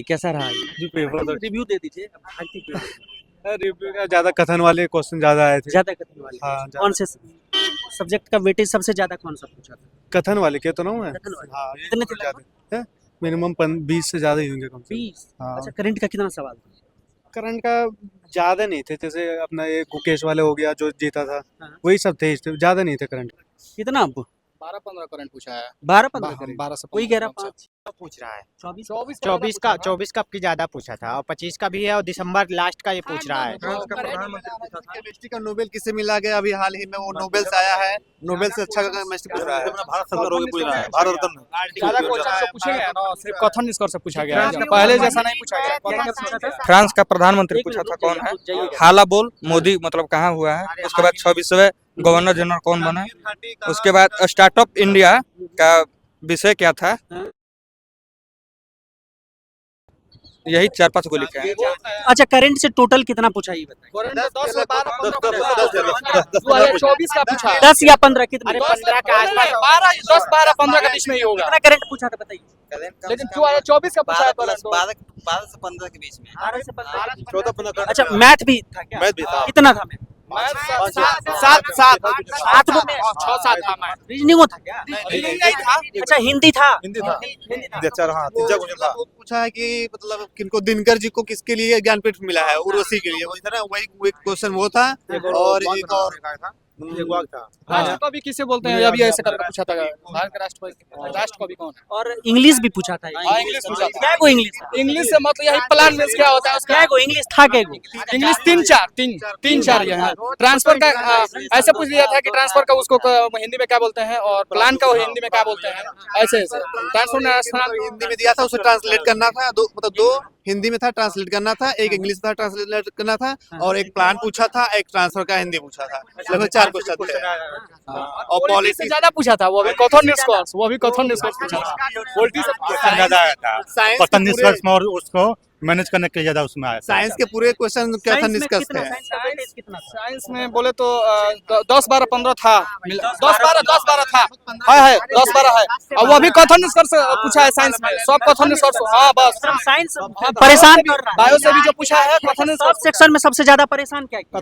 कैसा रहा जी पेपर तो रिव्यू दे दीजिए रिव्यू का ज्यादा कथन वाले क्वेश्चन ज्यादा आए थे। ज्यादा कथन वाले हाँ, ज्यादा। कौन से सब्जेक्ट का वेटेज सबसे ज्यादा कौन सा पूछा था? कथन वाले के तो ना मैं कथन वाले। हाँ कितने थे ज्यादा है मिनिमम 20 से ज्यादा ही होंगे कम से 20। हाँ। अच्छा करंट का कितना सवाल था? करंट का ज्यादा नहीं थे, जैसे अपना ये गुकेश वाले हो गया जो जीता था, हाँ। वही सब थे, ज्यादा नहीं थे करंट। कितना अब 12-15 करंट पूछा है। 12-15 करंट 12 से कोई 15 कह रहा कौन सा? 5 पूछ रहा है 24 24 का की ज्यादा पूछा था और 25 का भी है और दिसंबर लास्ट का ये पूछ रहा है। केमिस्ट्री का नोबेल किसे मिला गया अभी हाल ही में वो नोबेल से आया है, नोबेल से अच्छा केमिस्ट्री पूछ रहा है। भारत सरकार होगी पूछ रहा है, भारत रत्न। ज्यादा क्वेश्चन तो पूछे गए ना, सिर्फ कथन निष्कर्ष से पूछा गया है, पहले जैसा नहीं पूछा क्या गया। पूछा था? फ्रांस का प्रधानमंत्री एक पूछा मिनट था रुक कौन है, जाइए, जाइए। हाला बोल मोदी मतलब कहाँ हुआ है। उसके बाद 26वें गवर्नर जनरल कौन बना, उसके बाद स्टार्टअप इंडिया का विषय क्या था, यही 4-5 को लिखे हैं। अच्छा करंट से टोटल कितना पूछा ये बताइए? करंट 10 से 2024 का पूछा है। 10 या 15 कितना? 15 के आसपास 10-12-15 के बीच में ही होगा, कितना करंट पूछा था बताइए? लेकिन 2024 का पूछा है। 12 से 15 के बीच में 12 से 15 14-15 अच्छा मैथ भी था क्या? मैथ भी था। कितना था मैथ? 7 8 में 6-7 था मैं। रीजनिंग था क्या? नहीं था। अच्छा हिंदी था। हिंदी था, अच्छा हाँ तीजा कुछ था। वो पूछा है कि मतलब किनको दिनकर जी को किसके लिए ज्ञानपीठ मिला है, उर्वशी के लिए, वही था ना, वही क्वेश्चन वो था। और एक और राष्ट्र कवि किसे बोलते हैं, अभी ऐसे करके पूछा था। भारत का राष्ट्र कवि कौन है? और इंग्लिश भी पूछा था। हाँ, इंग्लिश पूछा था। क्या को इंग्लिश था? इंग्लिश से मतलब यही प्लान में क्या होता है उसका। क्या को इंग्लिश था क्या को? इंग्लिश 3-4 ये है। ट्रांसफर का ऐसे पूछ लिया था कि ट्रांसफर का उसको हिंदी में क्या बोलते हैं और प्लान का हिंदी में क्या बोलते हैं, ऐसे ट्रांसफर नेशनल हिंदी में दिया था, उसे ट्रांसलेट करना था। दो हिंदी में था, ट्रांसलेट करना था, एक इंग्लिश था ट्रांसलेट करना था, और एक प्लान पूछा था, एक ट्रांसफर का हिंदी पूछा था। लगभग 4 क्वेश्चन थे। और पॉलिटिक्स से पॉलिटिक्स ज्यादा पूछा था, वो भी कथन निष्कर्ष पूछा था। पॉलिटिक्स ज्यादा आया था साइंस पतन के निष्कर्ष पूरे में, और उसको मैनेज करने के लिए ज्यादा उसमें आया था। साइंस के पूरे क्वेश्चन कथन निष्कर्ष थे। साइंस में बोले तो 10-12-15 था, 10-12 था, है 10-12 है, और वो भी कथन निष्कर्ष पूछा है साइंस में, सब कथन निष्कर्ष। हाँ बस साइंस परेशान कर रहा है। बायो से भी जो पूछा है कथन सब निष्कर्ष, सेक्शन में सबसे ज्यादा परेशान क्या किया?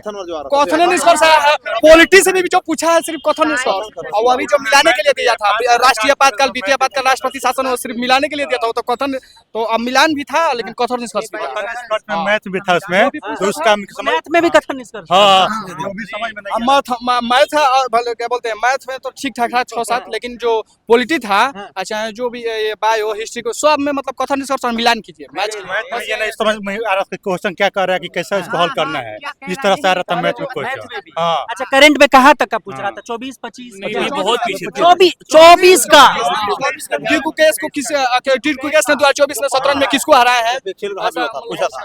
कथन निष्कर्ष आया है। पॉलिटी से भी जो पूछा है सिर्फ कथन निष्कर्ष, और वो अभी जो मिलाने के लिए दिया था, राष्ट्रीय आपातकाल द्वितीय आपातकाल राष्ट्रपति शासन, वो सिर्फ मिलाने के लिए दिया था, वो तो कथन, तो अब मिलान भी था लेकिन कथन निष्कर्ष भी था। मैथ भी था उसमें, तो उसका समझ मैथ में भी कथन निष्कर्ष। हाँ वो भी समझ में नहीं आया। मैथ क्या बोलते हैं, मैथ में तो ठीक ठाक था 6-7, लेकिन जो पॉलिटी था, अच्छा जो भी ये बायो हिस्ट्री को सब में मतलब कथन निष्कर्ष और मिलान कीजिए। मैथ में ये नहीं समझ में आ रहा था क्वेश्चन क्या कर रहा है कि कैसे इसको हल करना है, जिस तरह से आ रहा था मैथ में क्वेश्चन। हाँ अच्छा करंट में कहाँ तक का पूछ रहा था? 24-25 बहुत पीछे थे। 24 का ड्यूक केस को किस ड्यूक केस ने 2024 में 17 में किसको हराया है? पूछा था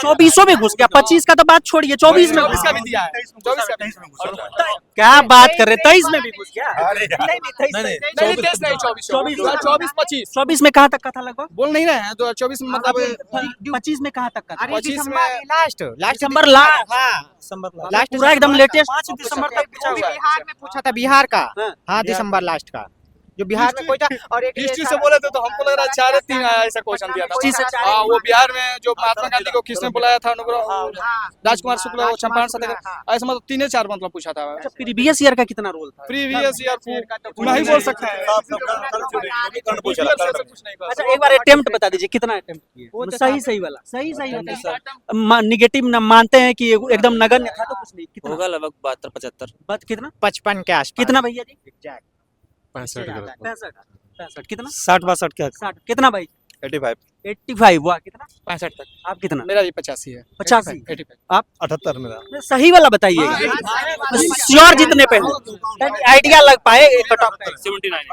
24 में घुस गया, 25 का तो बात छोड़िए, 24 में घुस 24 का भी गया। दिया है, 24 का भी घुसा है। क्या बात कर रहे, 23 में भी घुस गया? अरे यार। नहीं, 23 नहीं, नहीं 23 नहीं 24-25 24 में कहाँ तक का था लगभग? बोल नहीं रहे हैं, 2024 में मतलब 25 में कहाँ तक का था? 25 में लास्ट दिसंबर लास्ट। लास्ट पूरा एकदम लेटेस्ट 5 दिसंबर तक पूछा हुआ है। बिहार में पूछा था, बिहार का। हाँ। हाँ दिसंबर लास्ट का जो बिहार में कोई था। और एक हिस्ट्री से बोले थे तो हमको लग रहा है 4-3 ऐसा क्वेश्चन दिया हिस्ट्री से था। चार- हाँ वो बिहार में जो महात्मा गांधी को किसने बुलाया था, राजकुमार शुक्ला, वो चंपारण सत्याग्रह, ऐसा मतलब 3-4 मतलब पूछा था। अच्छा प्रीवियस ईयर का कितना रोल था? प्रीवियस ईयर नहीं बोल सकते हैं। अच्छा एक बार अटेम्प्ट बता दीजिए, कितना अटेम्प्ट किए? सही वाला, सही निगेटिव न मानते हैं कि एकदम नगण्य था तो कुछ नहीं। कितना होगा लगभग 72-75। बात कितना 55 के आसपास। कितना भैया जी? 65 65 कितना? 60-62 क्या 60 कितना भाई? 85 85 वाह कितना? 65 तक आप कितना? मेरा भी 85 है। 85 85 78 मेरा। सही वाला बताइए, श्योर जितने पे हो, ताकि आइडिया लग पाए कट ऑफ 79।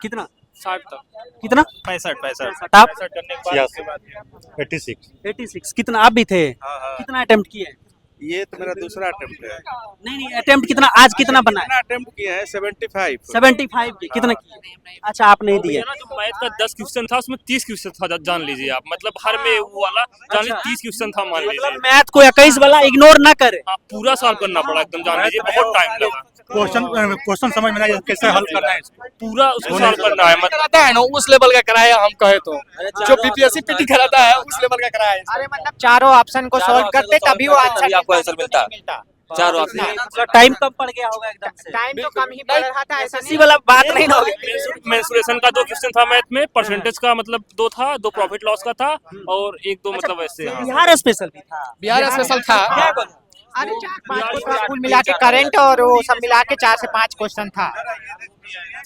कितना? 60 तक कितना? 65 आप 86 86 कितना? आप भी थे? कितना अटेम्प्ट किए? ये तो मेरा दूसरा अटेम्प्ट है। नहीं अटेम्प्ट कितना आज कितना बना है? कितना अटेम्प्ट किया है? 75। 75 की कितना किए? अच्छा आप नहीं दिए। जो मैथ का 10 क्वेश्चन था उसमें 30 क्वेश्चन था, जान लीजिए आप, मतलब हर में वो वाला जान लीजिए 30 क्वेश्चन था, मान लीजिए। मतलब मैथ को 21 वाला इग्नोर ना करे। हाँ, पूरा सॉल्व करना पड़ा एकदम, जान लीजिए बहुत टाइम लगा। क्वेश्चन समझ में नहीं आया, कैसे हल करना है इसको। पूरा उसको सॉल्व करना है, मतलब कराता है ना उस लेवल का कराया, हम कहे तो जो बीपीएससी पीटी कराता है उस लेवल का कराया है। अरे मतलब चारों ऑप्शन को सॉल्व करते तभी वो अच्छा आपको आंसर मिलता। चारों मतलब टाइम कम पड़ गया होगा एकदम से। टाइम तो कम ही पड़ रहा था, ऐसा इसी वाला बात नहीं ना होगी। मेंसुरेशन का 2 क्वेश्चन था मैथ में, परसेंटेज का मतलब 2 था, 2 प्रॉफिट लॉस का था और 1-2 मतलब ऐसे। हाँ। बिहार स्पेशल भी था। बिहार स्पेशल था। अरे 4-5 को कुल मिला के करंट और वो सब मिला के 4 से 5 क्वेश्चन था।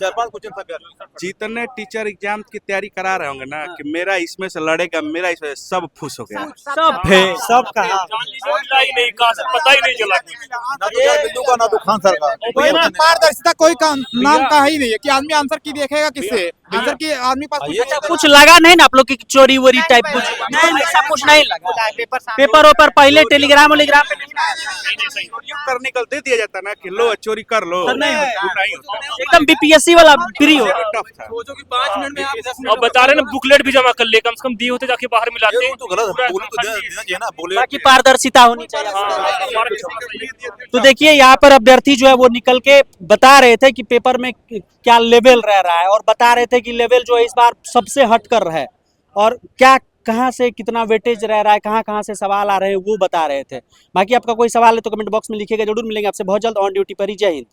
4-5 क्वेश्चन था। जितने टीचर एग्जाम की तैयारी करा रहे होंगे ना कि मेरा इसमें से लड़ेगा, मेरा इसमें से, सब खुश हो गया। सब है सब कहा पता ही नहीं कहा, पता ही नहीं चला पारदर्शिता कोई नाम का ही नहीं है कि आदमी आंसर की देखेगा किससे, आंसर की आदमी पास कुछ लगा नहीं ना आप लोग की चोरी वोरी टाइप कुछ? नहीं ऐसा कुछ नहीं लगा। पेपर ओपर पहले टेलीग्राम वोलीग्राम पे नहीं कर निकल दे दिया जाता ना कि लो चोरी कर लो, नहीं नहीं होता। एकदम बीपीएससी वाला फ्री हो। टफ था। अब बता रहे ना बुकलेट भी जमा कर ले, कम से कम दिए होते जाके बाहर मिलाते। बाकी पारदर्शिता होनी चाहिए। तो देखिए यहाँ पर अभ्यर्थी जो है वो निकल के बता रहे थे कि पेपर में क्या लेवल रह रहा है और बता रहे थे कि लेवल जो है इस बार सबसे हट कर है और क्या कहाँ से कितना वेटेज रह रहा है, कहाँ से सवाल आ रहे हैं वो बता रहे थे। बाकी आपका कोई सवाल है तो कमेंट बॉक्स में लिखिएगा, जरूर मिलेंगे आपसे बहुत जल्द ऑन ड्यूटी पर ही। जय हिंद।